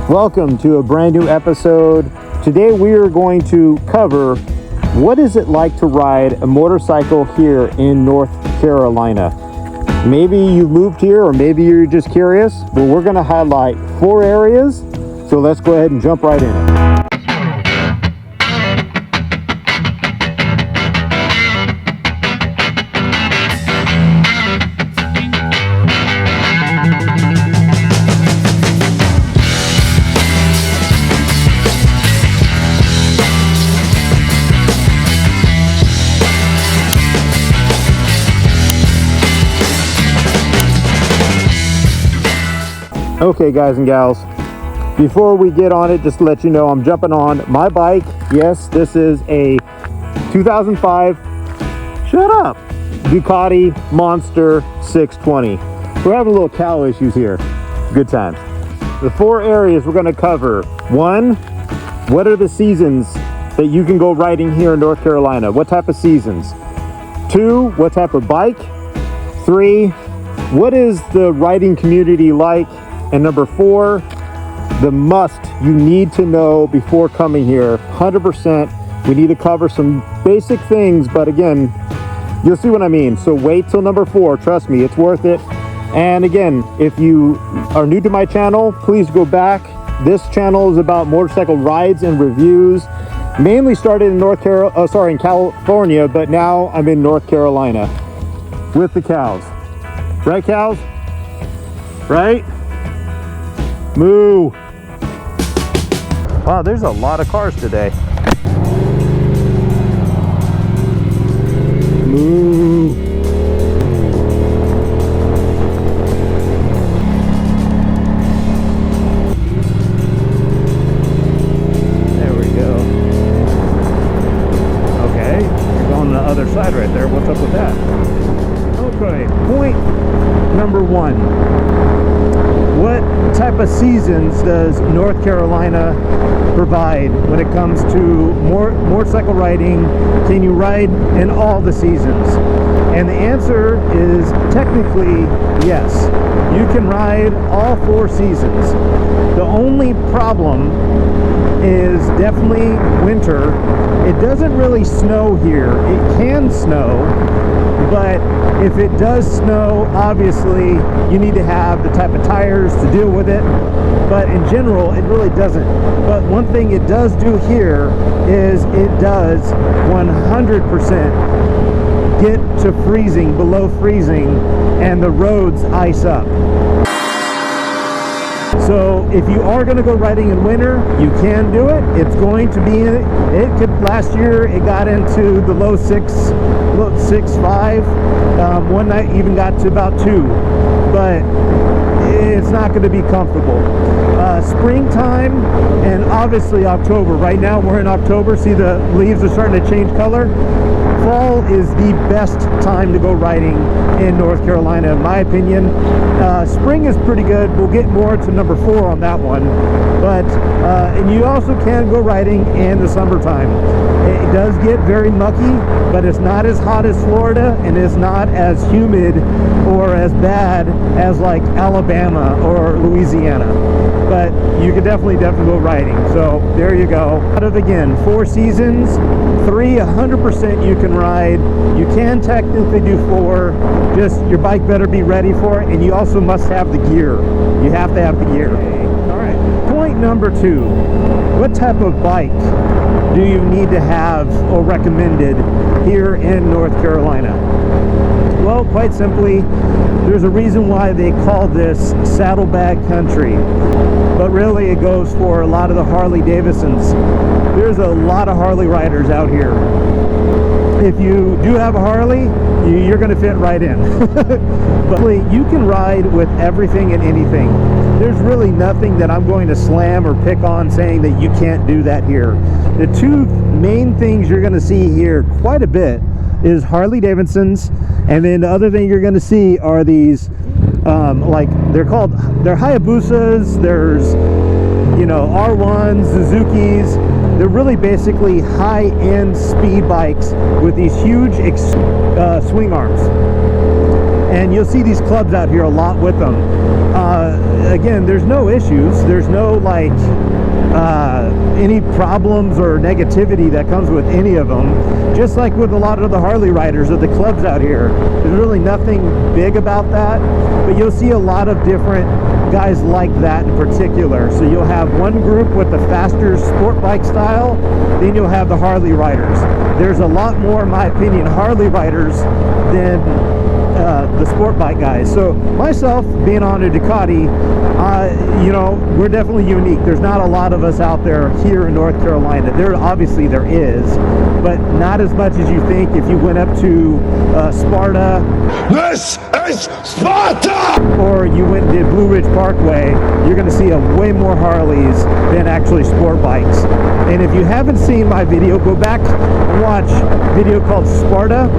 Welcome to a brand new episode. Today we are going to cover what is it like to ride a motorcycle here in North Carolina. Maybe you moved here or maybe you're just curious, but we're going to highlight 4 areas. So let's go ahead and jump right in. Okay guys and gals, before we get on it, just to let you know, I'm jumping on my bike. Yes, this is a 2005, shut up, Ducati Monster 620. We're having a little cow issues here. Good times. The 4 areas we're going to cover. 1, what are the seasons that you can go riding here in North Carolina? What type of seasons? 2, what type of bike? 3, what is the riding community like? And number 4, the must you need to know before coming here. 100%. We need to cover some basic things, but again, you'll see what I mean. So wait till number 4. Trust me, it's worth it. And again, if you are new to my channel, please go back. This channel is about motorcycle rides and reviews. Mainly started in in California, but now I'm in North Carolina with the cows. Right, cows? Right? Moo! Wow, there's a lot of cars today. Moo! There we go. Okay, you're going to the other side right there. What's up with that? Okay, point number 1. What type of seasons does North Carolina provide when it comes to motorcycle riding? Can you ride in all the seasons? And the answer is technically yes. You can ride all 4 seasons. The only problem is definitely winter. It doesn't really snow here. It can snow, but if it does snow, obviously you need to have the type of tires to deal with it, but in general it really doesn't. But one thing it does do here is it does 100% get to freezing, below freezing, and the roads ice up. So if you are going to go riding in winter, you can do it. It's going to be, last year it got into the low 6.5. One night even got to about 2, but it's not going to be comfortable. Springtime and obviously October. Right now we're in October. See, the leaves are starting to change color. Fall is the best time to go riding in North Carolina, in my opinion. Spring is pretty good. We'll get more to number 4 on that one. But and you also can go riding in the summertime. It does get very mucky, but it's not as hot as Florida, and it's not as humid or as bad as like Alabama or Louisiana. But you can definitely go riding. So there you go. Out of, again, 4 seasons, 3 100% you can ride. You can technically do 4. Just your bike better be ready for it, and you also must have the gear. You have to have the gear. All right. Point number 2. What type of bike do you need to have or recommended here in North Carolina? Well, quite simply, there's a reason why they call this saddlebag country, but really it goes for a lot of the Harley Davidsons. There's a lot of Harley riders out here. If you do have a Harley, you're going to fit right in. But you can ride with everything and anything. There's really nothing that I'm going to slam or pick on saying that you can't do that here. The 2 main things you're going to see here quite a bit is Harley Davidsons, and then the other thing you're going to see are these they're Hayabusas, there's R1s, Suzukis. They're really basically high-end speed bikes with these huge swing arms. and you'll see these clubs out here a lot with them. Again, there's no issues. There's no like any problems or negativity that comes with any of them. Just like with a lot of the Harley riders at the clubs out here, there's really nothing big about that, but you'll see a lot of different guys like that in particular. So you'll have one group with the faster sport bike style, then you'll have the Harley riders. There's a lot more, in my opinion, Harley riders than the sport bike guys. So myself, being on a Ducati, you know, we're definitely unique. There's not a lot of us out there here in North Carolina. Obviously there is, but not as much as you think. If you went up to Sparta, this is Sparta, or you went and did Blue Ridge Parkway, you're going to see way more Harleys than actually sport bikes. And if you haven't seen my video, go back and watch a video called Sparta,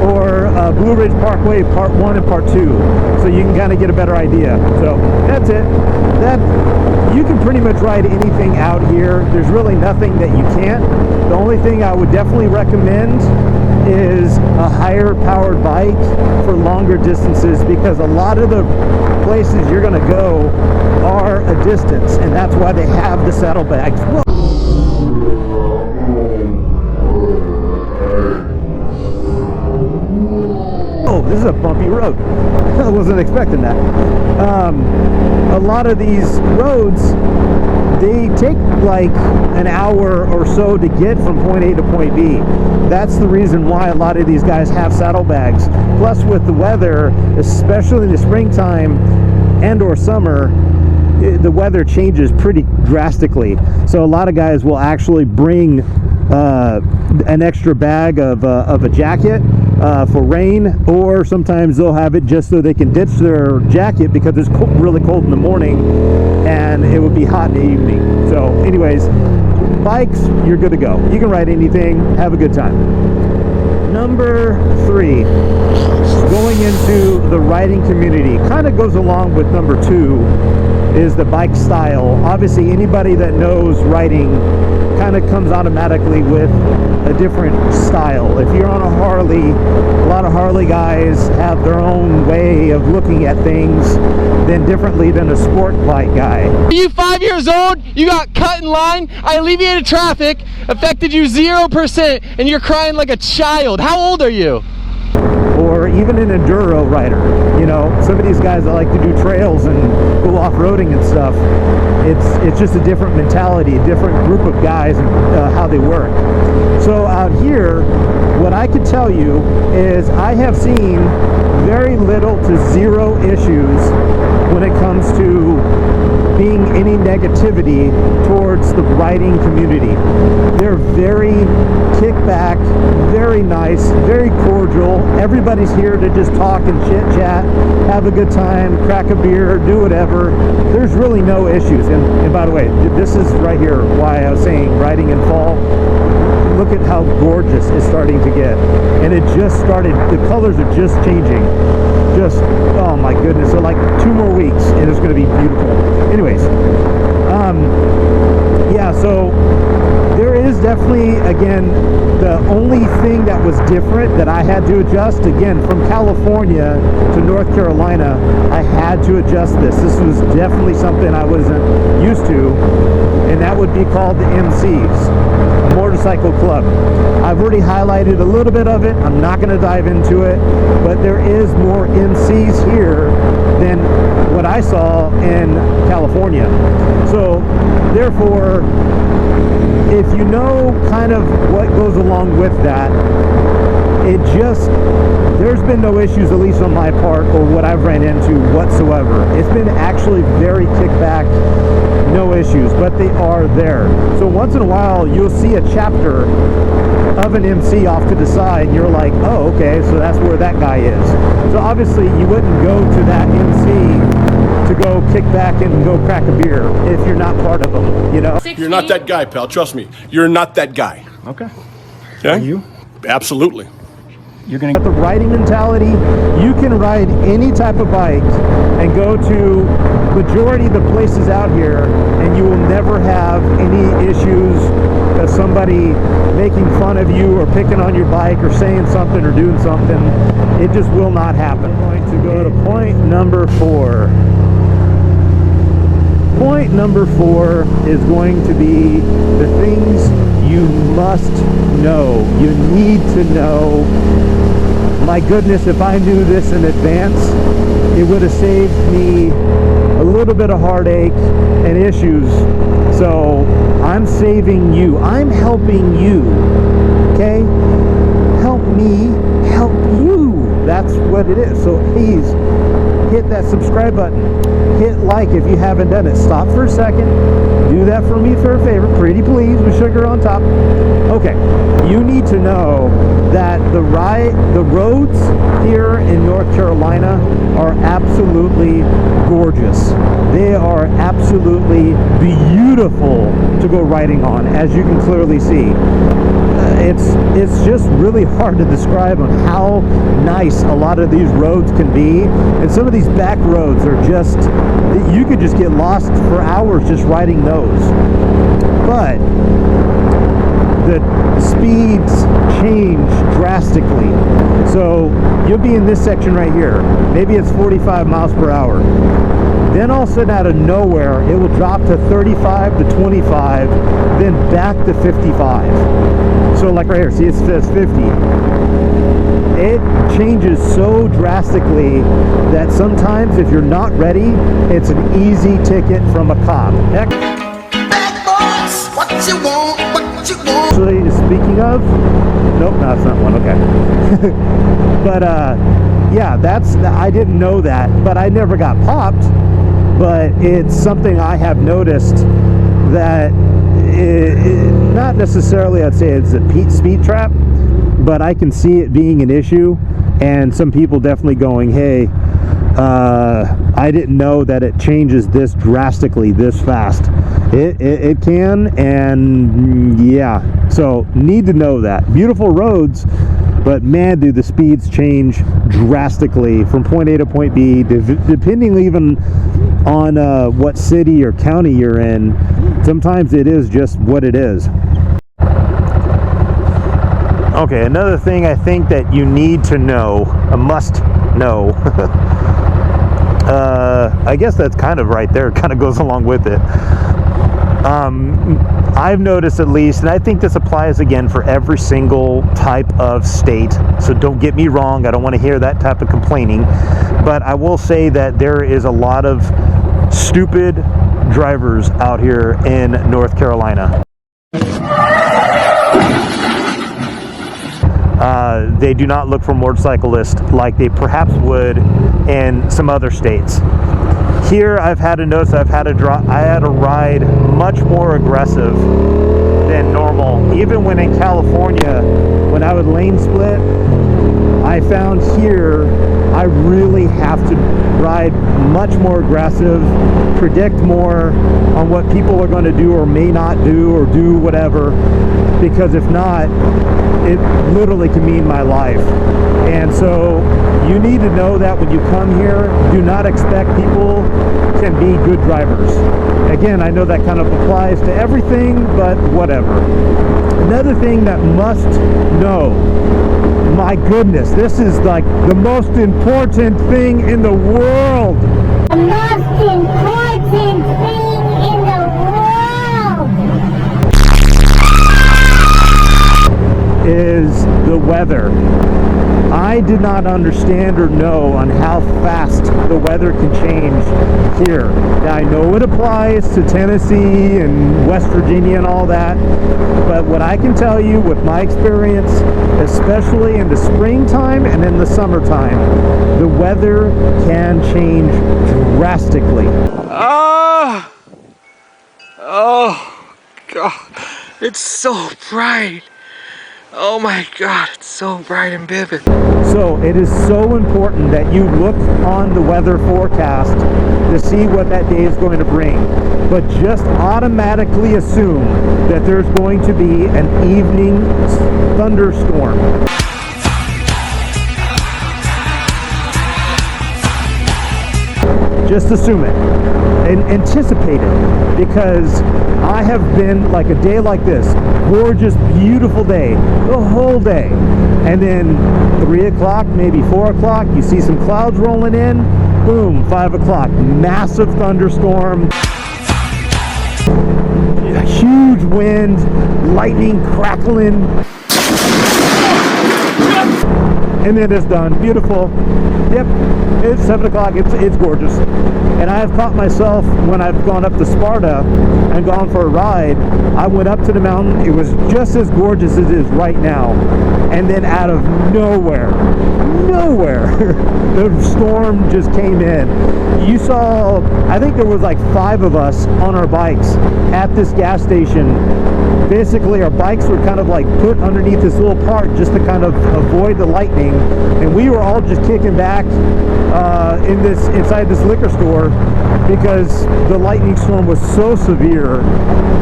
or Blue Ridge Parkway Part 1 and Part 2, so you can kind of get a better idea. So that's it. You can pretty much ride anything out here. There's really nothing that you can't. The only thing I would definitely recommend is a higher powered bike for longer distances, because a lot of the places you're going to go are a distance, and that's why they have the saddlebags. Whoa. Oh, this is a bumpy road. I wasn't expecting that. A lot of these roads, they take like an hour or so to get from point A to point B. That's the reason why a lot of these guys have saddlebags. Plus with the weather, especially in the springtime and or summer, the weather changes pretty drastically. So a lot of guys will actually bring an extra bag of a jacket for rain, or sometimes they'll have it just so they can ditch their jacket because it's really cold in the morning and it would be hot in the evening. So anyways, bikes, you're good to go. You can ride anything, have a good time. Number 3, going into the riding community, kind of goes along with number 2, is the bike style. Obviously anybody that knows riding kind of comes automatically with a different style. If you're on a Harley, a lot of Harley guys have their own way of looking at things than differently than a sport bike guy. Are you 5 years old? You got cut in line, I alleviated traffic, affected you 0%, and you're crying like a child. How old are you? Or even an enduro rider. You know, some of these guys that like to do trails and go off-roading and stuff, it's just a different mentality, a different group of guys and how they work. So out here, what I can tell you is I have seen very little to zero issues when it comes to being any negativity towards the riding community. They're very kickback, very nice, very cordial. Everybody's here to just talk and chit chat, have a good time, crack a beer, do whatever. There's really no issues. And by the way, this is right here why I was saying riding in fall. Look at how gorgeous it's starting to get. And it just started, the colors are just changing. Just, oh my goodness. So like 2 more weeks and it's going to be beautiful. Anyways, yeah, so there is definitely, again, the only thing that was different that I had to adjust, again, from California to North Carolina, I had to adjust this. This was definitely something I wasn't used to, and that would be called the MCs, a motorcycle club. I've already highlighted a little bit of it. I'm not going to dive into it, but there is more MCs here than what I saw in California. So therefore, if you know kind of what goes along with that, there's been no issues, at least on my part, or what I've ran into whatsoever. It's been actually very kickback, no issues, but they are there. So once in a while, you'll see a chapter of an MC off to the side, and you're like, oh, okay, so that's where that guy is. So obviously, you wouldn't go to that MC to go kick back and go crack a beer if you're not part of them, you know? You're not that guy, pal. Trust me. You're not that guy. Okay. Okay? Are you? Absolutely. you're gonna But the riding mentality, you can ride any type of bike and go to majority of the places out here and you will never have any issues of somebody making fun of you or picking on your bike or saying something or doing something. It just will not happen. I'm going to go to point number 4. Point number 4 is going to be the things you must know. You need to know. My goodness, if I knew this in advance, it would have saved me a little bit of heartache and issues. So I'm saving you. I'm helping you. Okay? Help me help you. That's what it is. So please hit that subscribe button. Hit like if you haven't done it. Stop for a second. Do that for me for a favor. Pretty please, with sugar on top. Okay. You need to know that the roads here in North Carolina are absolutely gorgeous. They are absolutely beautiful to go riding on, as you can clearly see. It's just really hard to describe on how nice a lot of these roads can be, and some of these back roads are just, you could just get lost for hours just riding those. But the speeds change drastically. So you'll be in this section right here, maybe it's 45 miles per hour. Then all of a sudden out of nowhere it will drop to 35 to 25, then back to 55. So like right here, see it says 50. It changes so drastically that sometimes if you're not ready, it's an easy ticket from a cop. Heck, Bad boys, what you want, what you want. actually, speaking of, nope, no, that's not one, okay. But yeah, I didn't know that, but I never got popped. But it's something I have noticed that not necessarily I'd say it's a speed trap, but I can see it being an issue, and some people definitely going, hey, I didn't know that it changes this drastically this fast. It can, and yeah, so need to know that. Beautiful roads, but man, do the speeds change drastically from point A to point B, depending even on what city or county you're in. Sometimes it is just what it is. Okay, another thing I think that you need to know, a must know, I guess that's kind of right there, kind of goes along with it. I've noticed at least, and I think this applies again for every single type of state, so don't get me wrong, I don't want to hear that type of complaining, but I will say that there is a lot of stupid drivers out here in North Carolina. They do not look for motorcyclists like they perhaps would in some other states. Here I've had to notice I had to ride much more aggressive than normal. Even when in California, when I would lane split, I found here I really have to ride much more aggressive, predict more on what people are going to do or may not do, or do whatever, because if not, it literally can mean my life. And so you need to know that when you come here, do not expect people can be good drivers. Again, I know that kind of applies to everything, but whatever. Another thing that must know, my goodness, this is like the most important thing in the world. The most important thing in the world is the weather. I did not understand or know on how fast the weather can change here. Now, I know it applies to Tennessee and West Virginia and all that, but what I can tell you with my experience, especially in the springtime and in the summertime, the weather can change drastically. Oh God, it's so bright. Oh my God, it's so bright and vivid. So it is so important that you look on the weather forecast to see what that day is going to bring. But just automatically assume that there's going to be an evening thunderstorm. Just assume it and anticipate it, because I have been like a day like this, gorgeous, beautiful day, the whole day, and then 3 o'clock, maybe 4 o'clock, you see some clouds rolling in, boom, 5 o'clock, massive thunderstorm, a huge wind, lightning crackling, and then it's done. Beautiful. Yep, it's 7 o'clock. It's gorgeous. And I have caught myself when I've gone up to Sparta and gone for a ride. I went up to the mountain. It was just as gorgeous as it is right now. And then out of nowhere, the storm just came in. You saw, I think there was like 5 of us on our bikes at this gas station. Basically, our bikes were kind of like put underneath this little part just to kind of avoid the lightning, and we were all just kicking back inside this liquor store because the lightning storm was so severe.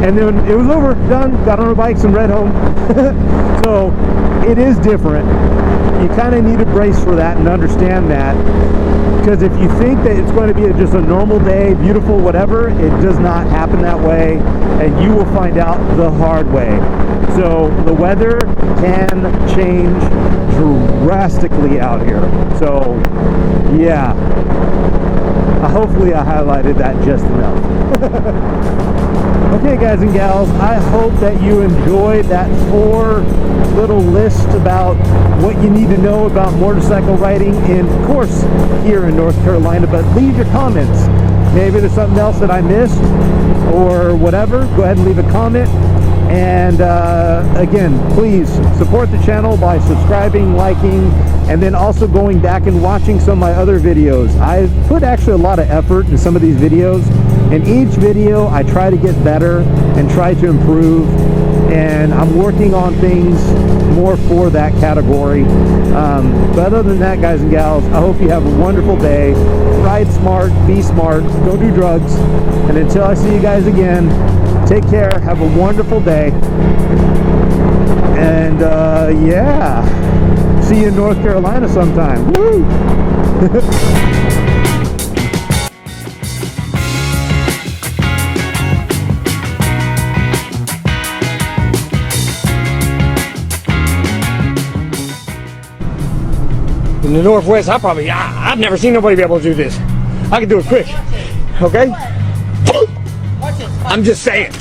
And then it was over, done, got on our bikes and read home. So it is different. You kind of need to brace for that and understand that, because if you think that it's going to be just a normal day, beautiful, whatever, it does not happen that way, and you will find out the hard way. So the weather can change drastically out here. So yeah, hopefully I highlighted that just enough. Okay, guys and gals, I hope that you enjoyed that 4 little list about what you need to know about motorcycle riding, in, of course, here in North Carolina. But leave your comments. Maybe there's something else that I missed or whatever. Go ahead and leave a comment. And again, please support the channel by subscribing, liking, and then also going back and watching some of my other videos. I put actually a lot of effort in some of these videos. In each video, I try to get better and try to improve, and I'm working on things more for that category. But other than that, guys and gals, I hope you have a wonderful day. Ride smart, be smart, don't do drugs. And until I see you guys again, take care, have a wonderful day, and yeah, see you in North Carolina sometime. Woo! In the Northwest, I've never seen nobody be able to do this. I can do it quick, okay? I'm just saying.